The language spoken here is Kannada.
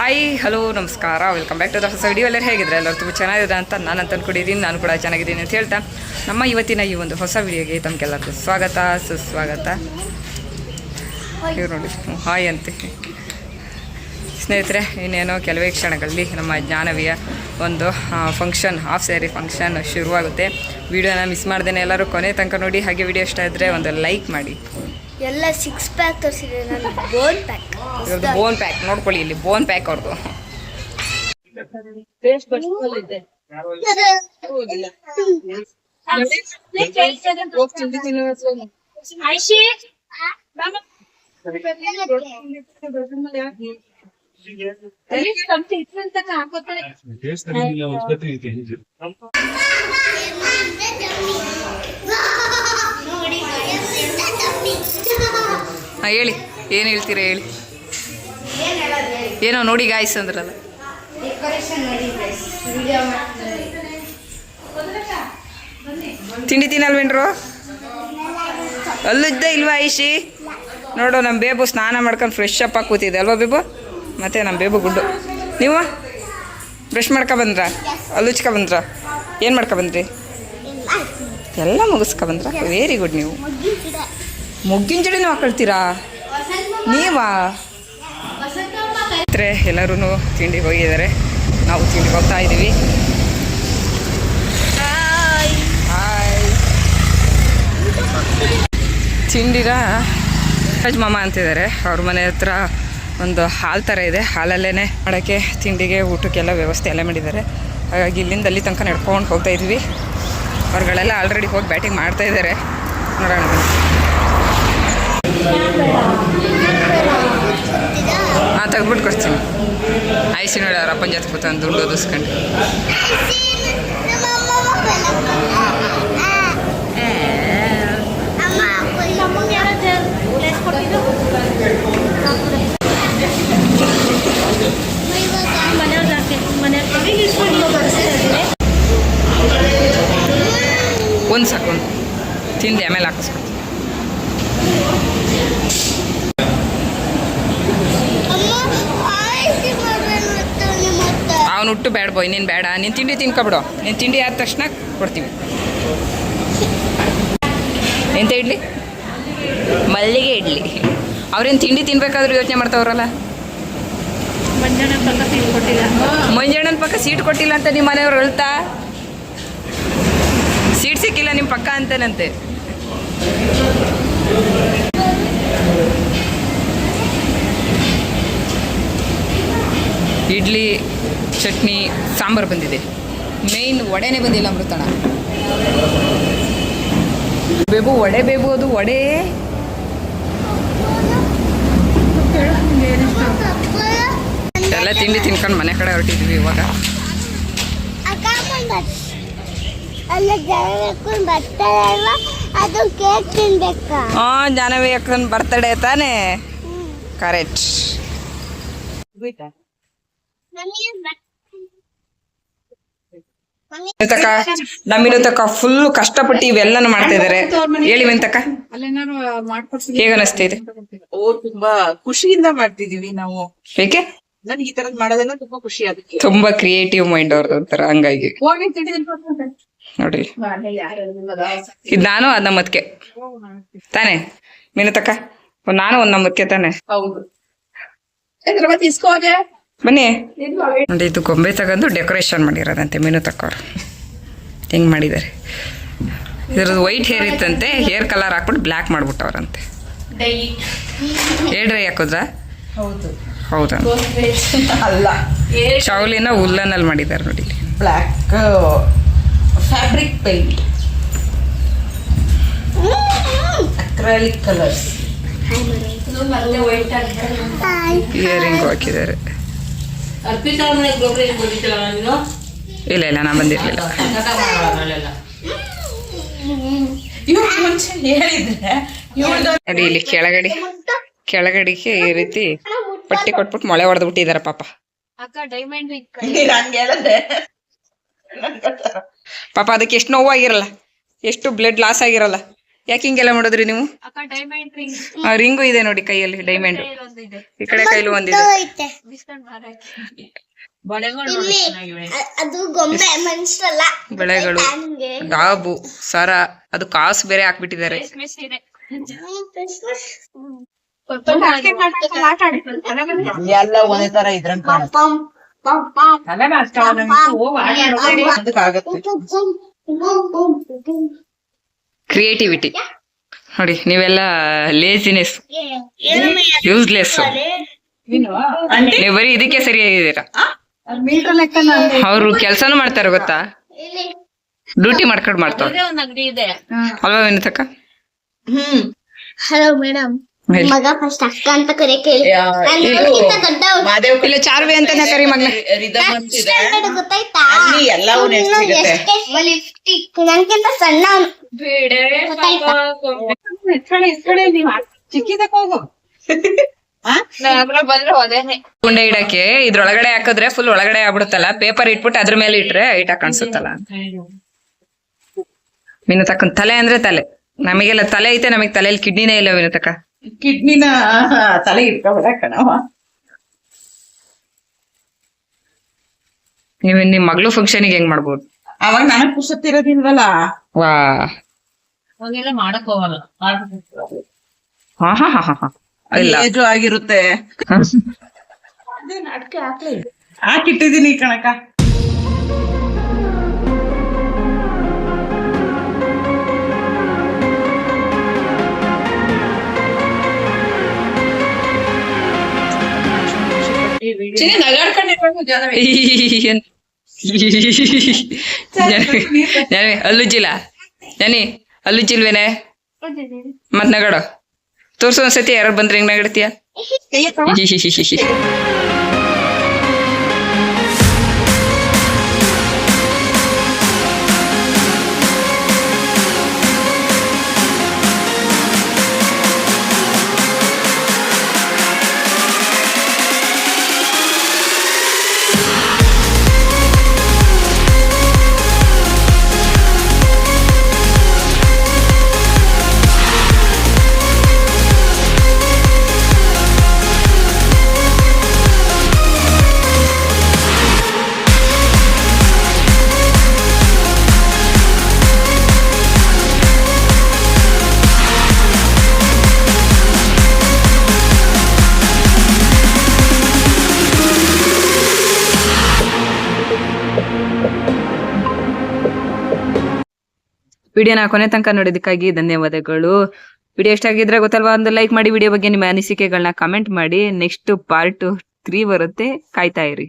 ಹಾಯ್ ಹಲೋ ನಮಸ್ಕಾರ, ವೆಲ್ಕಮ್ ಬ್ಯಾಕ್ ಟು ದ ಹೊಸ ವಿಡಿಯೋ. ಎಲ್ಲರೂ ಹೇಗಿದ್ರೆ ಎಲ್ಲರೂ ತುಂಬ ಚೆನ್ನಾಗಿದೆ ಅಂತ ನಾನು ಅಂದ್ಕೊಂಡಿದ್ದೀನಿ. ನಾನು ಕೂಡ ಚೆನ್ನಾಗಿದ್ದೀನಿ ಅಂತ ಹೇಳ್ತಾ ನಮ್ಮ ಇವತ್ತಿನ ಈ ಒಂದು ಹೊಸ ವಿಡಿಯೋಗೆ ತಮಗೆಲ್ಲರಿಗೂ ಸ್ವಾಗತ ಸುಸ್ವಾಗತ. ಇವ್ರು ನೋಡಿ ಹಾಯ್ ಅಂತೆ. ಸ್ನೇಹಿತರೆ, ಇನ್ನೇನೋ ಕೆಲವೇ ಕ್ಷಣಗಳಲ್ಲಿ ನಮ್ಮ ಜ್ಞಾನವಿಯ ಒಂದು ಫಂಕ್ಷನ್, ಹಾಫ್ ಸ್ಯಾರಿ ಫಂಕ್ಷನ್ ಶುರುವಾಗುತ್ತೆ. ವಿಡಿಯೋನ ಮಿಸ್ ಮಾಡ್ದೇನೆ ಎಲ್ಲರೂ ಕೊನೆ ತನಕ ನೋಡಿ. ಹಾಗೆ ವಿಡಿಯೋ ಇಷ್ಟ ಇದ್ದರೆ ಒಂದು ಲೈಕ್ ಮಾಡಿ. ಎಲ್ಲ 6 ಪ್ಯಾಕ್ ತರಿಸಿದೆ ನಾನು. ಬೋನ್ ಪ್ಯಾಕ್, ಇವ್ರದ್ದು ಬೋನ್ ಪ್ಯಾಕ್ ನೋಡ್ಕೊಳ್ಳಿ, ಇಲ್ಲಿ ಬೋನ್ ಪ್ಯಾಕ್ ಅವ್ರದ್ದು. ಹೇಳಿ, ಏನು ಹೇಳ್ತೀರಾ ಹೇಳಿ. ಏನೋ ನೋಡಿ ಗಾಯ್ಸ್ ಅಂದ್ರಲ್ಲ. ತಿಂಡಿ ತಿನ್ನಲ್ವೇನ್ರು? ಅಲ್ಲಿದ್ದ ಇಲ್ವಾ ಐಶಿ? ನೋಡು, ನಮ್ಮ ಬೇಬು ಸ್ನಾನ ಮಾಡ್ಕೊಂಡು ಫ್ರೆಶ್ ಅಪ್ ಆಗಿ ಕೂತಿದೆ ಅಲ್ವಾ ಬೇಬು? ಮತ್ತೆ ನಮ್ಮ ಬೇಬು ಗುಡ್ಡು. ನೀವು ಬ್ರಷ್ ಮಾಡ್ಕೊಬಂದ್ರ, ಅಲ್ಲುಚ್ಕೊಬಂದ್ರ, ಏನು ಮಾಡ್ಕೊಬಂದ್ರಿ? ಎಲ್ಲ ಮುಗಿಸ್ಕೊಬಂದ್ರ. Very good. ನೀವು ಮೊಗ್ಗಿನ ಜಡಿನೂ ಹಾಕೊಳ್ತೀರಾ ನೀವಾ? ಎಲ್ಲರೂ ತಿಂಡಿಗೆ ಹೋಗಿದ್ದಾರೆ, ನಾವು ತಿಂಡಿಗೆ ಹೋಗ್ತಾ ಇದ್ದೀವಿ. ತಿಂಡಿಗ ರಾಜ್ ಮಾಮ ಅಂತಿದ್ದಾರೆ. ಅವ್ರ ಮನೆ ಹತ್ರ ಒಂದು ಹಾಲ್ ಥರ ಇದೆ, ಹಾಲಲ್ಲೇ ಮಾಡೋಕ್ಕೆ ತಿಂಡಿಗೆ ಊಟಕ್ಕೆಲ್ಲ ವ್ಯವಸ್ಥೆ ಎಲ್ಲ ಮಾಡಿದ್ದಾರೆ. ಹಾಗಾಗಿ ಇಲ್ಲಿಂದ ಅಲ್ಲಿ ತನಕ ನಡ್ಕೊಂಡು ಹೋಗ್ತಾ ಇದ್ವಿ. ಅವ್ರುಗಳೆಲ್ಲ ಆಲ್ರೆಡಿ ಹೋಗಿ ಬ್ಯಾಟಿಂಗ್ ಮಾಡ್ತಾ ಇದ್ದಾರೆ. ನೋಡೋಣ. ಹಾಂ, ತೆಗೆದ್ಬಿಟ್ಟು ಕೊಡ್ತೀನಿ. ಐಸಿ ನೋಡಿ, ಅವ್ರ ಅಪ್ಪನ ಜೊತೆ ಕೂತ್ಕೊಂಡು ದುಡ್ಡು ಓದಿಸ್ಕೊಂಡು. ಒಂದು ಸಾಕು, ಒಂದು ತಿಂಡಿ ಆಮೇಲೆ ಹಾಕಿಸ್ಕೊಡ್ತೀನಿ. ಅವ್ನು ಹುಟ್ಟು ಬೇಡ ಬಾಯ್, ನೀನು ಬೇಡ, ನೀನು ತಿಂಡಿ ತಿನ್ಕೊಬಿಡು. ನೀನು ತಿಂಡಿ ಆದ ತಕ್ಷಣ ಕೊಡ್ತೀವಿ. ಎಂತ ಇಡ್ಲಿ? ಮಲ್ಲಿಗೆ ಇಡ್ಲಿ. ಅವ್ರೇನು ತಿಂಡಿ ತಿನ್ಬೇಕಾದ್ರೂ ಯೋಚನೆ ಮಾಡ್ತಾವ್ರಲ್ಲ. ಮಂಜಣ್ಣನ ಪಕ್ಕ ಸೀಟ್ ಕೊಟ್ಟಿಲ್ಲ ಅಂತ ನಿಮ್ಮ ಮನೆಯವ್ರು ಹೇಳ್ತಾ, ಸೀಟ್ ಸಿಕ್ಕಿಲ್ಲ ನಿಮ್ಮ ಪಕ್ಕ ಅಂತೇನಂತೆ. ಇಡ್ಲಿ, ಚಟ್ನಿ, ಸಾಂಬಾರು ಬಂದಿದೆ. ಮೇಯ್ನ್ ವಡೆನೇ ಬಂದಿಲ್ಲ ಅಮೃತಣ್ಣ. ಬೇಬು ವಡೆ, ಬೇಬು ಅದು ವಡೆ. ಎಲ್ಲ ತಿಂಡಿ ತಿನ್ಕೊಂಡು ಮನೆ ಕಡೆ ಹೊರಟಿದ್ವಿ ಇವಾಗ. ಹಾಂ, ಜಾಹ್ನವಿ ಅಕ್ಕನ ಬರ್ತಡೇ ತಾನೇ? ಕರೆಕ್ಟ್. ನಮ್ಮಿನತಕ್ಕ ಫುಲ್ ಕಷ್ಟಪಟ್ಟು ಇವೆಲ್ಲನೂ ಮಾಡ್ತಾ ಇದಾರೆ. ಹೇಳಿ ಮೆಂತಕ್ಕ, ಹೇಗ ಅನಿಸ್ತಾ ಇದೆ? ತುಂಬಾ ಖುಷಿಯಿಂದ ಮಾಡ್ತಿದೀವಿ ನಾವು. ಏಕೆ? ನನ್ಗೆ ಈ ತರದ್ ಮಾಡೋದನ್ನ ತುಂಬಾ ಖುಷಿ. ಅದಕ್ಕೆ ತುಂಬಾ ಕ್ರಿಯೇಟಿವ್ ಮೈಂಡ್ ಅವ್ರದ್ದು ಒಂಥರ. ಹಂಗಾಗಿ ನೋಡಿ, ಇದ್ ನಾನು ಅದ್ ನಮ್ಮದ್ಕೆ ತಾನೆ ಮೀನತಕ್ಕ? ನಾನು ಒಂದ್ ನಮ್ಮದ್ಕೆ ತಾನೆ? ಹೌದು. ಬನ್ನಿ ನೋಡಿ, ಇದು ಗೊಂಬೆ ತಗೊಂಡು ಡೆಕೋರೇಷನ್ ಮಾಡಿರೋದಂತೆ ಮೀನು ತಕ್ಕವ್ರು. ಹೆಂಗ್ ಮಾಡಿದ್ದಾರೆ. ಇದ್ರದ್ದು ವೈಟ್ ಹೇರ್ ಇತ್ತಂತೆ, ಹೇರ್ ಕಲರ್ ಹಾಕ್ಬಿಟ್ಟು ಬ್ಲ್ಯಾಕ್ ಮಾಡ್ಬಿಟ್ಟವ್ರಂತೆ. ಹೇರ್ ಡ್ರೈ ಹಾಕೋದ್ರಾ? ಹೌದಾ? ಅಲ್ಲ, ಚೌಲಿನ ಉಲ್ಲನಲ್ಲಿ ಮಾಡಿದ್ದಾರೆ ನೋಡಿ. Black fabric paint, acrylic colours, earring ಹಾಕಿದ್ದಾರೆ. ಇಲ್ಲ ಇಲ್ಲ, ನಾ ಬಂದಿರ್ಲಿಲ್ಲ. ನೋಡಿ, ಇಲ್ಲಿ ಕೆಳಗಡೆಗೆ ಈ ರೀತಿ ಪಟ್ಟಿ ಕೊಟ್ಬಿಟ್ಟು ಮೊಳೆ ಹೊಡೆದು ಬಿಟ್ಟಿದಾರೆ ಪಾಪ. ಪಾಪ ಅದಕ್ಕೆ ಎಷ್ಟು ನೋವಾಗಿರಲ್ಲ, ಎಷ್ಟು ಬ್ಲಡ್ ಲಾಸ್ ಆಗಿರಲ್ಲ. ಯಾಕೆ ಹಿಂಗೆಲ್ಲ ಮಾಡೋದ್ರಿ ನೀವು? ರಿಂಗು ಇದೆ ನೋಡಿ ಕೈಯಲ್ಲಿ, ಡೈಮಂಡ್. ಈ ಕಡೆ ಕೈಲೂ ಒಂದಿದೆ. ಐತೆ ಅದು ಗೊಂಬೆ ಮನುಷ್ಯರಲ್ಲ. ಬಳೆಗಳು, ಡಾಬು, ಸರ, ಅದು ಕಾಸು ಬೇರೆ ಹಾಕ್ಬಿಟ್ಟಿದ್ದಾರೆ. ಎಲ್ಲ ಒಂದೇ ತರ ಇದ್ರಂಗ್ ಕಾಣುತ್ತೆ. ಕ್ರಿಯೇಟಿವಿಟಿ ನೋಡಿ. ನೀವೆಲ್ಲ ಲೇಜಿನೆಸ್, ಯೂಸ್ಲೆಸ್. ನೀವು ಬರೀ ಇದಕ್ಕೆ ಸರಿಯಾಗಿದ್ದೀರಾ. ಅವ್ರು ಕೆಲ್ಸಾನು ಮಾಡ್ತಾರೆ ಗೊತ್ತಾ, ಡ್ಯೂಟಿ ಮಾಡ್ಕೊಂಡು ಮಾಡ್ತಾರೆ ಅಲ್ವಾ ವಿನತಕ್ಕ? ಹಲೋ ಮೇಡಮ್, ಮಗ ಫಸ್ಟ್ ಅಕ್ಕ ಅಂತ ಕರೆಯಕ್ಕೆ ಹೇಳಿ. ಇಲ್ಲ ಚಾರ್ವಿ ಅಂತಾನೆ ಕರಿ ಮಗ್ನ. ಗೊತ್ತಾಯ್ತಾ? ಎಲ್ಲವೂ ಸಿಗುತ್ತೆ. ನನ್ಗಿಂತ ಸಣ್ಣ ಅವ್ನು. ಚಿಕ್ಕಿದಕ್ಕೆ ಹೋಗು. ಗುಂಡೆ ಇಡಕ್ಕೆ ಇದ್ರೊಳಗಡೆ ಹಾಕಿದ್ರೆ ಫುಲ್ ಒಳಗಡೆ ಆಗ್ಬಿಡುತ್ತಲ್ಲ. ಪೇಪರ್ ಇಟ್ಬಿಟ್ಟು ಅದ್ರ ಮೇಲೆ ಇಟ್ರೆ ಹೈಟಾಗಿ ಕಾಣಿಸುತ್ತಲ್ಲ. ವಿನತಕ್ಕನ್ ತಲೆ ಅಂದ್ರೆ ತಲೆ. ನಮಗೆಲ್ಲ ತಲೆ ಐತೆ, ನಮಗ್ ತಲೆಯಲ್ಲಿ ಕಿಡ್ನಿನೇ ಇಲ್ಲ ವಿನತಕ್ಕ. ಕಿಡ್ನಿನ ತಲೆ ಇಟ್ಕೊಬೇಡ ಕಣವ. ನೀವು ನಿಮ್ ಮಗಳು ಫಂಕ್ಷನ್ಗೆ ಹೆಂಗ್ ಮಾಡ್ಬೋದು? ಅವಾಗ ನನಗ್ ಪುಸ್ತತಿರೋದಿಲ್ವಲ್ಲ. ವಾ, ಮಾಡಕ್ ಹೋಗಲ್ಲ. ಹಾ ಹಾ ಹಾ ಹಾ ಇಲ್ಲ, ಏಜು ಆಗಿರುತ್ತೆ. ಹಾಕಿಟ್ಟಿದೀನಿ ಕಣಕ. ಅಲ್ಲುಜ್ಜಿಲ್ಲ ಜನಿ, ಅಲ್ಲುಜ್ಜಿಲ್ವೇನೆ? ಮತ್ ನಗಡು ತೋರ್ಸು ಒಂದ್ಸತಿ. ಯಾರು ಬಂದ್ರೆ ಹೆಂಗ್ ನಗಡ್ತೀಯ? ವಿಡಿಯೋನ ಕೊನೆ ತನಕ ನೋಡೋದಕ್ಕಾಗಿ ಧನ್ಯವಾದಗಳು. ವಿಡಿಯೋ ಇಷ್ಟ ಆಗಿದ್ರೆ ಗೊತ್ತಲ್ವಾ, ಒಂದು ಲೈಕ್ ಮಾಡಿ. ವಿಡಿಯೋ ಬಗ್ಗೆ ನಿಮ್ಮ ಅನಿಸಿಕೆಗಳನ್ನ ಕಮೆಂಟ್ ಮಾಡಿ. ನೆಕ್ಸ್ಟ್ ಪಾರ್ಟ್ 3 ಬರುತ್ತೆ, ಕಾಯ್ತಾ ಇರಿ.